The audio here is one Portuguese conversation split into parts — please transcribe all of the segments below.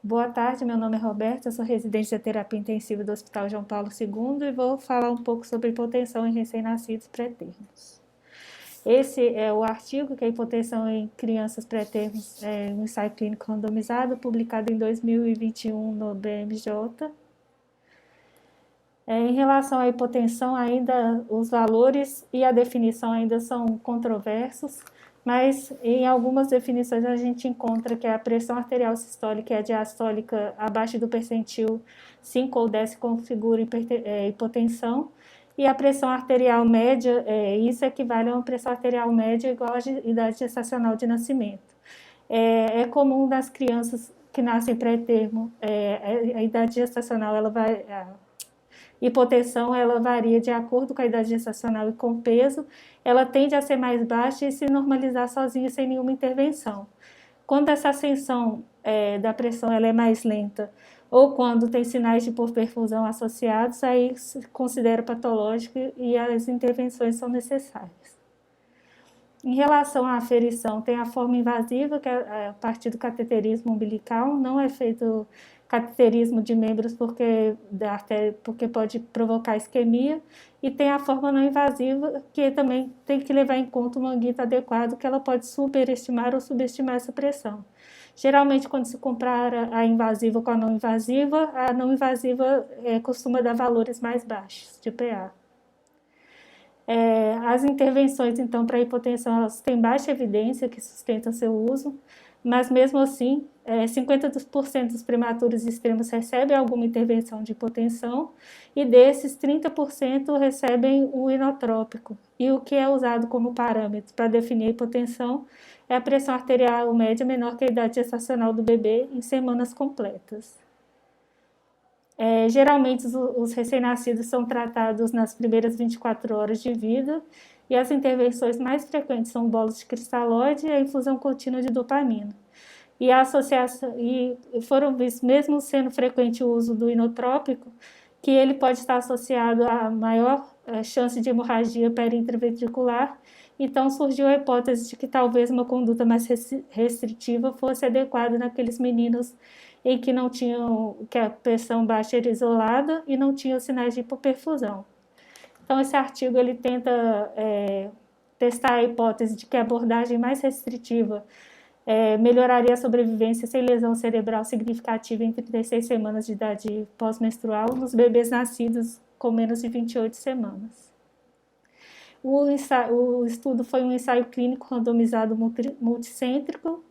Boa tarde, meu nome é Roberta, eu sou residente da terapia intensiva do Hospital João Paulo II e vou falar um pouco sobre hipotensão em recém-nascidos pré-termos. Esse é o artigo que é hipotensão em crianças pré-termos, um ensaio clínico randomizado, publicado em 2021 no BMJ. Em relação à hipotensão, ainda os valores e a definição ainda são controversos, mas em algumas definições a gente encontra que a pressão arterial sistólica e a diastólica abaixo do percentil 5 ou 10 configura hipotensão, e a pressão arterial média, isso equivale a uma pressão arterial média igual à idade gestacional de nascimento. É comum das crianças que nascem pré-termo, a idade gestacional ela vai... Hipotensão, ela varia de acordo com a idade gestacional e com o peso, ela tende a ser mais baixa e se normalizar sozinha sem nenhuma intervenção. Quando essa ascensão da pressão ela é mais lenta ou quando tem sinais de hipoperfusão associados, aí se considera patológico e as intervenções são necessárias. Em relação à aferição, tem a forma invasiva, que é a partir do cateterismo umbilical, não é feito cateterismo de membros porque pode provocar isquemia, e tem a forma não invasiva, que também tem que levar em conta o manguito adequado, que ela pode superestimar ou subestimar essa pressão. Geralmente, quando se compara a invasiva com a não invasiva costuma dar valores mais baixos de PA. As intervenções, então, para a hipotensão, elas têm baixa evidência que sustenta seu uso, mas mesmo assim, 50% dos prematuros extremos recebem alguma intervenção de hipotensão e desses, 30% recebem o inotrópico. E o que é usado como parâmetro para definir a hipotensão é a pressão arterial média menor que a idade gestacional do bebê em semanas completas. Geralmente os recém-nascidos são tratados nas primeiras 24 horas de vida e as intervenções mais frequentes são bolos de cristalóide e a infusão contínua de dopamina. E a associação, e foram vistos, mesmo sendo frequente o uso do inotrópico, que ele pode estar associado a maior chance de hemorragia periintraventricular. Então surgiu a hipótese de que talvez uma conduta mais restritiva fosse adequada naqueles meninos em que não tinham, que a pressão baixa era isolada e não tinham sinais de hipoperfusão. Então esse artigo ele tenta testar a hipótese de que a abordagem mais restritiva melhoraria a sobrevivência sem lesão cerebral significativa em 36 semanas de idade pós-menstrual nos bebês nascidos com menos de 28 semanas. O estudo foi um ensaio clínico randomizado multicêntrico,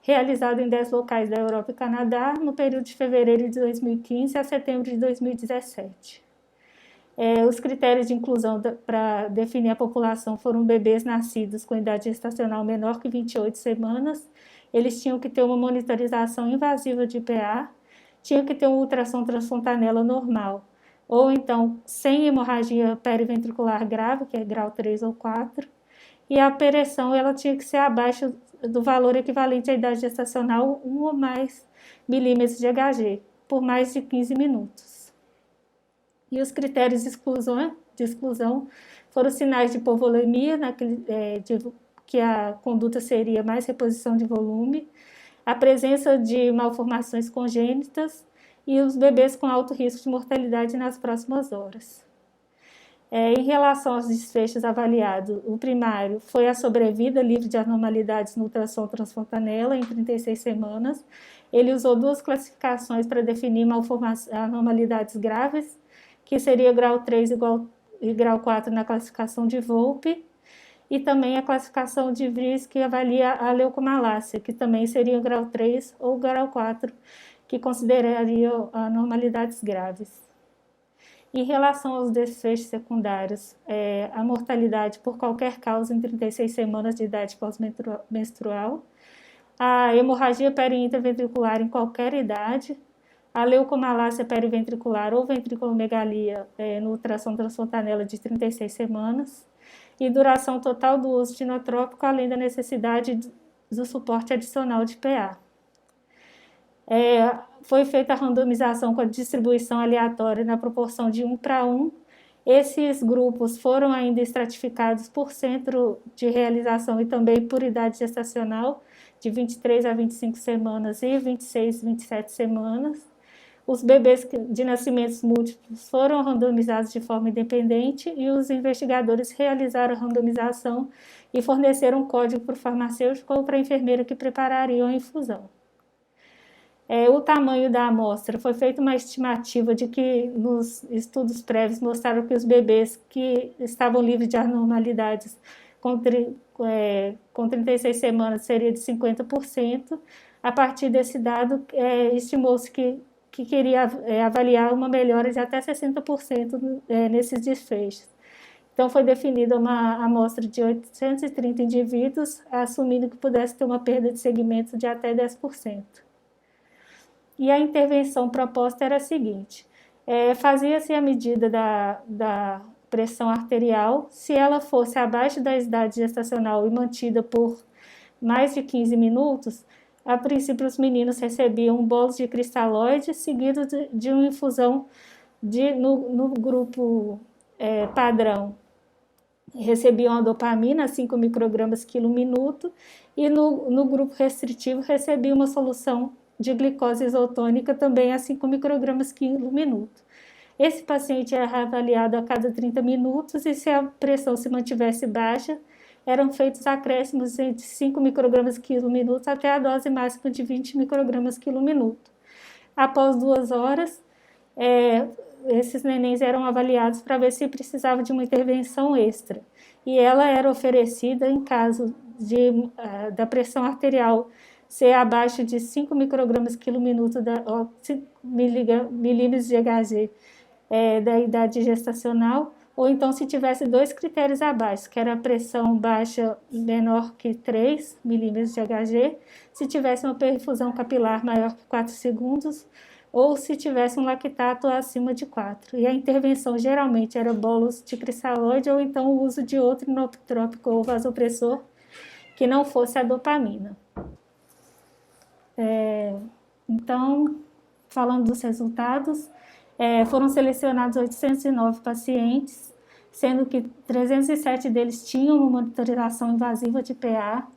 realizado em 10 locais da Europa e Canadá, no período de fevereiro de 2015 a setembro de 2017. Os critérios de inclusão para definir a população foram bebês nascidos com idade gestacional menor que 28 semanas, eles tinham que ter uma monitorização invasiva de PA, tinham que ter um ultrassom transfontanela normal, ou então sem hemorragia periventricular grave, que é grau 3 ou 4, e a pressão ela tinha que ser abaixo do valor equivalente à idade gestacional 1 ou mais milímetros de Hg, por mais de 15 minutos. E os critérios de exclusão foram sinais de hipovolemia, que a conduta seria mais reposição de volume, a presença de malformações congênitas e os bebês com alto risco de mortalidade nas próximas horas. Em relação aos desfechos avaliados, o primário foi a sobrevida livre de anormalidades no ultrassom transfontanela em 36 semanas. Ele usou 2 classificações para definir anormalidades graves, que seria grau 3 e grau 4 na classificação de Volpe, e também a classificação de Vries, que avalia a leucomalácia, que também seria grau 3 ou grau 4, que consideraria anormalidades graves. Em relação aos desfechos secundários, a mortalidade por qualquer causa em 36 semanas de idade pós-menstrual, a hemorragia periintraventricular em qualquer idade, a leucomalácia periventricular ou ventriculomegalia no ultrassom transfontanela de 36 semanas, e duração total do uso de inotrópico, além da necessidade do suporte adicional de PA. Foi feita a randomização com a distribuição aleatória na proporção de 1:1. Esses grupos foram ainda estratificados por centro de realização e também por idade gestacional, de 23 a 25 semanas e 26 a 27 semanas. Os bebês de nascimentos múltiplos foram randomizados de forma independente e os investigadores realizaram a randomização e forneceram um código para o farmacêutico ou para a enfermeira que preparariam a infusão. O tamanho da amostra, foi feita uma estimativa de que nos estudos prévios mostraram que os bebês que estavam livres de anormalidades com 36 semanas seria de 50%. A partir desse dado, estimou-se que queria avaliar uma melhora de até 60% nesses desfechos. Então, foi definida uma amostra de 830 indivíduos, assumindo que pudesse ter uma perda de segmento de até 10%. E a intervenção proposta era a seguinte: fazia-se a medida da pressão arterial. Se ela fosse abaixo da idade gestacional e mantida por mais de 15 minutos, a princípio os meninos recebiam bolos de cristalóide, seguido de uma infusão no grupo padrão. Recebiam a dopamina, 5 microgramas quilo minuto, e no grupo restritivo recebiam uma solução de glicose isotônica também a 5 microgramas quilo minuto. Esse paciente era avaliado a cada 30 minutos e se a pressão se mantivesse baixa, eram feitos acréscimos de 5 microgramas quilo minuto até a dose máxima de 20 microgramas quilo minuto. Após 2 horas, esses nenéns eram avaliados para ver se precisava de uma intervenção extra. E ela era oferecida em caso da pressão arterial ser abaixo de 5 microgramas quilo minuto, 5 milímetros de Hg da idade gestacional, ou então se tivesse 2 critérios abaixo, que era a pressão baixa menor que 3 milímetros de Hg, se tivesse uma perfusão capilar maior que 4 segundos, ou se tivesse um lactato acima de 4. E a intervenção geralmente era bolos de cristalóide ou então o uso de outro inotrópico ou vasopressor que não fosse a dopamina. Então, falando dos resultados, foram selecionados 809 pacientes, sendo que 307 deles tinham uma monitorização invasiva de PA.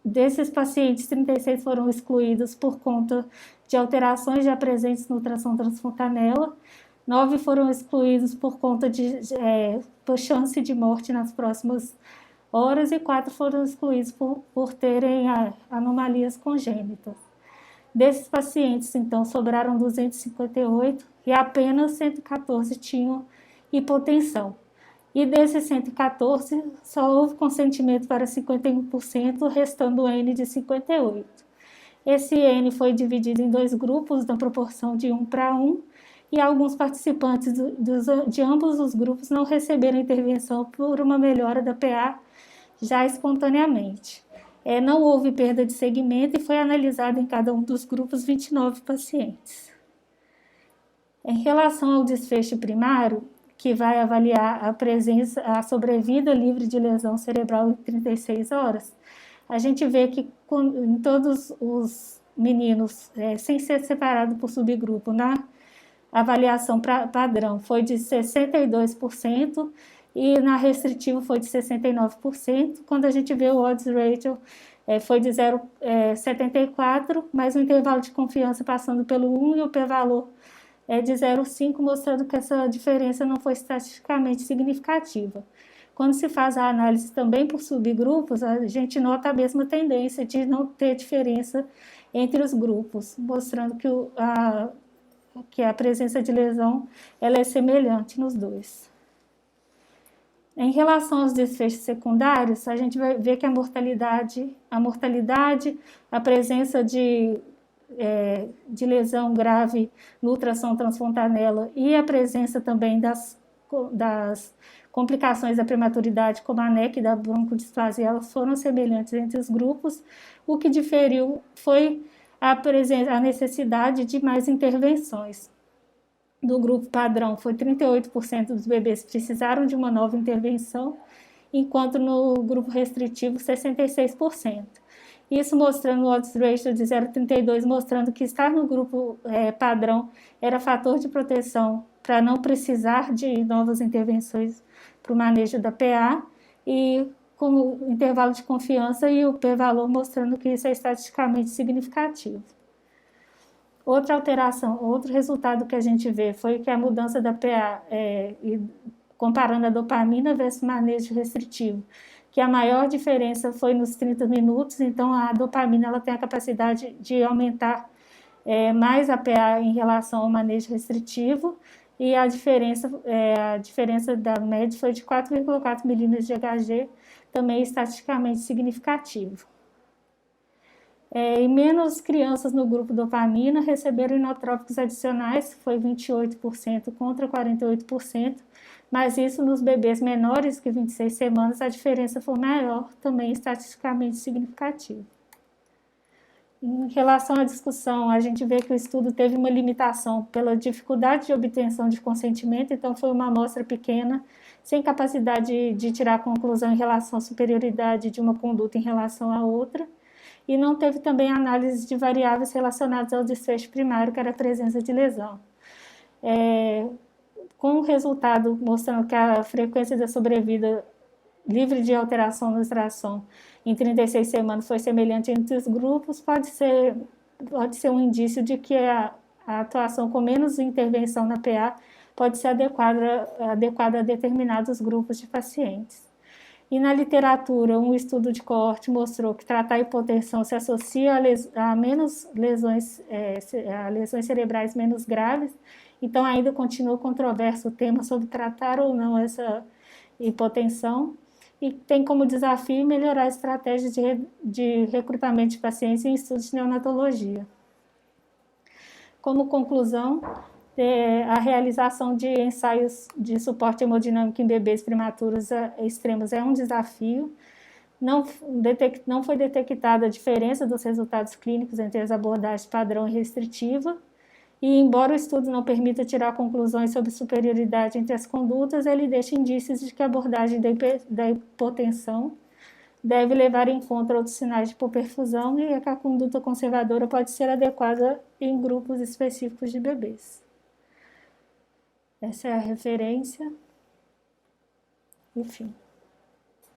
Desses pacientes, 36 foram excluídos por conta de alterações já presentes no ultrassom transfontanela, 9 foram excluídos por conta por chance de morte nas próximas horas e 4 foram excluídos por terem anomalias congênitas. Desses pacientes, então, sobraram 258 e apenas 114 tinham hipotensão. E desses 114, só houve consentimento para 51%, restando o N de 58. Esse N foi dividido em 2 grupos, na proporção de 1:1, e alguns participantes de ambos os grupos não receberam intervenção por uma melhora da PA já espontaneamente. Não houve perda de segmento e foi analisado em cada um dos grupos 29 pacientes. Em relação ao desfecho primário, que vai avaliar a sobrevida livre de lesão cerebral em 36 horas, a gente vê que em todos os meninos, sem ser separado por subgrupo, na avaliação padrão foi de 62%, e na restritiva foi de 69%, quando a gente vê o odds ratio foi de 0,74, mas o intervalo de confiança passando pelo 1 e o p-valor de 0,5, mostrando que essa diferença não foi estatisticamente significativa. Quando se faz a análise também por subgrupos, a gente nota a mesma tendência de não ter diferença entre os grupos, mostrando que a presença de lesão ela é semelhante nos dois. Em relação aos desfechos secundários, a gente vai ver que a mortalidade, a presença de lesão grave no ultrassom transfontanela e a presença também das complicações da prematuridade, como a NEC e da broncodisplasia, elas foram semelhantes entre os grupos. O que diferiu foi a necessidade de mais intervenções. No grupo padrão, foi 38% dos bebês precisaram de uma nova intervenção, enquanto no grupo restritivo, 66%. Isso mostrando o odds ratio de 0,32, mostrando que estar no grupo padrão era fator de proteção para não precisar de novas intervenções para o manejo da PA, e como intervalo de confiança e o p-valor mostrando que isso é estatisticamente significativo. Outra alteração, outro resultado que a gente vê foi que a mudança da PA, comparando a dopamina versus manejo restritivo, que a maior diferença foi nos 30 minutos, então a dopamina ela tem a capacidade de aumentar mais a PA em relação ao manejo restritivo, e a diferença da média foi de 4,4 milímetros de Hg, também estatisticamente significativo. E menos crianças no grupo dopamina receberam inotrópicos adicionais, foi 28% contra 48%, mas isso nos bebês menores que 26 semanas a diferença foi maior, também estatisticamente significativo. Em relação à discussão, a gente vê que o estudo teve uma limitação pela dificuldade de obtenção de consentimento, então foi uma amostra pequena, sem capacidade de tirar conclusão em relação à superioridade de uma conduta em relação à outra, e não teve também análise de variáveis relacionadas ao desfecho primário, que era a presença de lesão. Com o resultado mostrando que a frequência da sobrevida livre de alteração no ultrassom em 36 semanas foi semelhante entre os grupos, pode ser um indício de que a atuação com menos intervenção na PA pode ser adequada a determinados grupos de pacientes. E na literatura, um estudo de coorte mostrou que tratar a hipotensão se associa a menos lesões, a lesões cerebrais menos graves, então ainda continua controverso o tema sobre tratar ou não essa hipotensão, e tem como desafio melhorar a estratégia de recrutamento de pacientes em estudos de neonatologia. Como conclusão, a realização de ensaios de suporte hemodinâmico em bebês prematuros extremos é um desafio. Não foi detectada a diferença dos resultados clínicos entre as abordagens padrão e restritiva, e embora o estudo não permita tirar conclusões sobre superioridade entre as condutas, ele deixa indícios de que a abordagem da hipotensão deve levar em conta outros sinais de hipoperfusão e que a conduta conservadora pode ser adequada em grupos específicos de bebês. Essa é a referência, enfim.